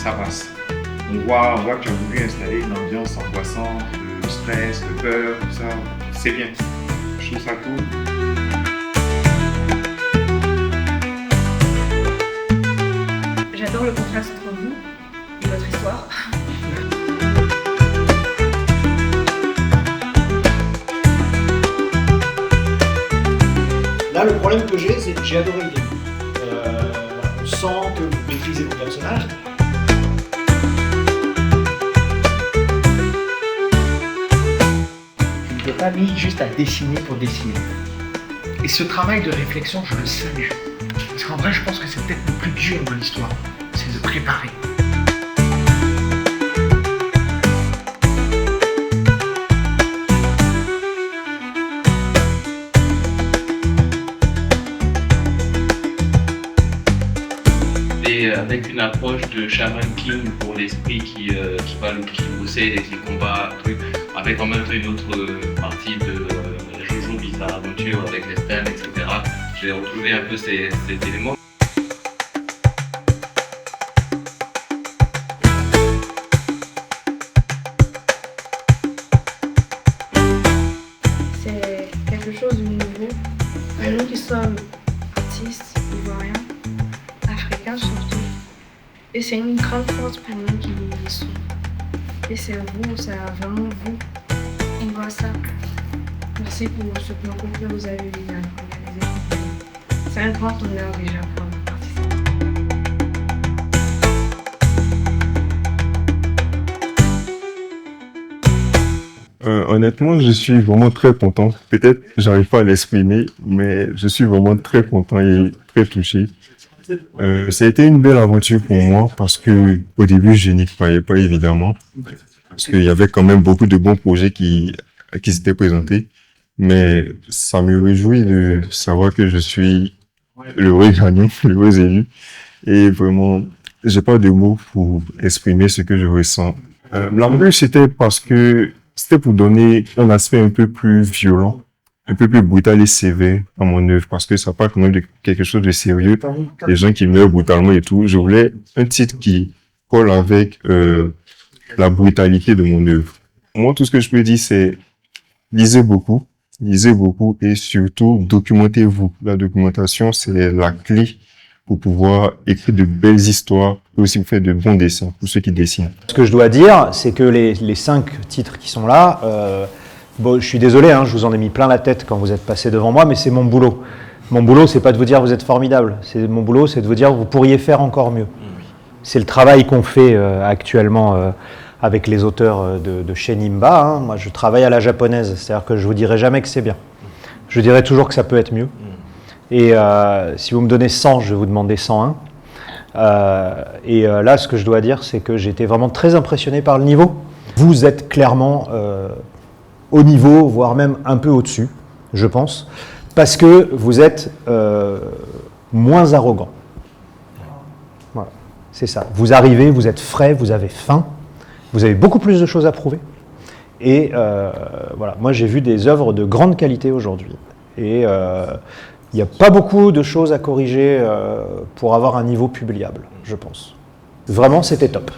ça passe. On voit que tu as voulu installer une ambiance angoissante, de stress, de peur, tout ça. C'est bien. Je trouve ça cool. J'adore le contraste entre vous et votre histoire. Là, le problème que j'ai, c'est que j'ai adoré le début. On sent que vous maîtrisez vos personnages. Je ne t'ai pas mis juste à dessiner pour dessiner. Et ce travail de réflexion, je le salue. Parce qu'en vrai, je pense que c'est peut-être le plus dur de l'histoire. C'est de préparer. Et avec une approche de Shaman King pour l'esprit qui va le possède et qui combat un truc, avec en même temps une autre partie de Jojo Bizarre Aventure avec les thèmes, etc. J'ai retrouvé un peu cet élément. C'est quelque chose de nouveau. Nous qui sommes artistes, ivoiriens, africains surtout. Et c'est une grande force pour nous qui y sommes. Et c'est vous, c'est vraiment vous. On voit ça. Merci pour ce concours que vous avez organisé. C'est un grand honneur déjà pour nous participer. Honnêtement, je suis vraiment très content. Peut-être j'arrive pas à l'exprimer, mais je suis vraiment très content et très touché. Ça a été une belle aventure pour moi parce que au début, je n'y croyais pas évidemment. Parce qu'il y avait quand même beaucoup de bons projets qui s'étaient présentés. Mais ça me réjouit de savoir que je suis l'heureux gagnant, l'heureux élu. Et vraiment, j'ai pas de mots pour exprimer ce que je ressens. L'embûche, c'était parce que c'était pour donner un aspect un peu plus violent, un peu plus brutal et sévère à mon œuvre, parce que ça parle quand même de quelque chose de sérieux, des gens qui meurent brutalement et tout. Je voulais un titre qui colle avec la brutalité de mon œuvre. Moi, tout ce que je peux dire, c'est lisez beaucoup et surtout documentez-vous. La documentation, c'est la clé pour pouvoir écrire de belles histoires et aussi pour faire de bons dessins pour ceux qui dessinent. Ce que je dois dire, c'est que les 5 titres qui sont là, bon, je suis désolé, hein, je vous en ai mis plein la tête quand vous êtes passé devant moi, mais c'est mon boulot. Mon boulot, c'est pas de vous dire vous êtes formidable. Mon boulot, c'est de vous dire vous pourriez faire encore mieux. C'est le travail qu'on fait actuellement avec les auteurs de chez Nimba. Hein. Moi, je travaille à la japonaise, c'est-à-dire que je vous dirai jamais que c'est bien. Je dirai toujours que ça peut être mieux. Et si vous me donnez 100, je vais vous demander 101. Là, ce que je dois dire, c'est que j'ai été vraiment très impressionné par le niveau. Vous êtes clairement au niveau, voire même un peu au-dessus, je pense, parce que vous êtes moins arrogant. Voilà, c'est ça. Vous arrivez, vous êtes frais, vous avez faim, vous avez beaucoup plus de choses à prouver. Et voilà, moi j'ai vu des œuvres de grande qualité aujourd'hui. Et il n'y a pas beaucoup de choses à corriger pour avoir un niveau publiable, je pense. Vraiment, c'était top.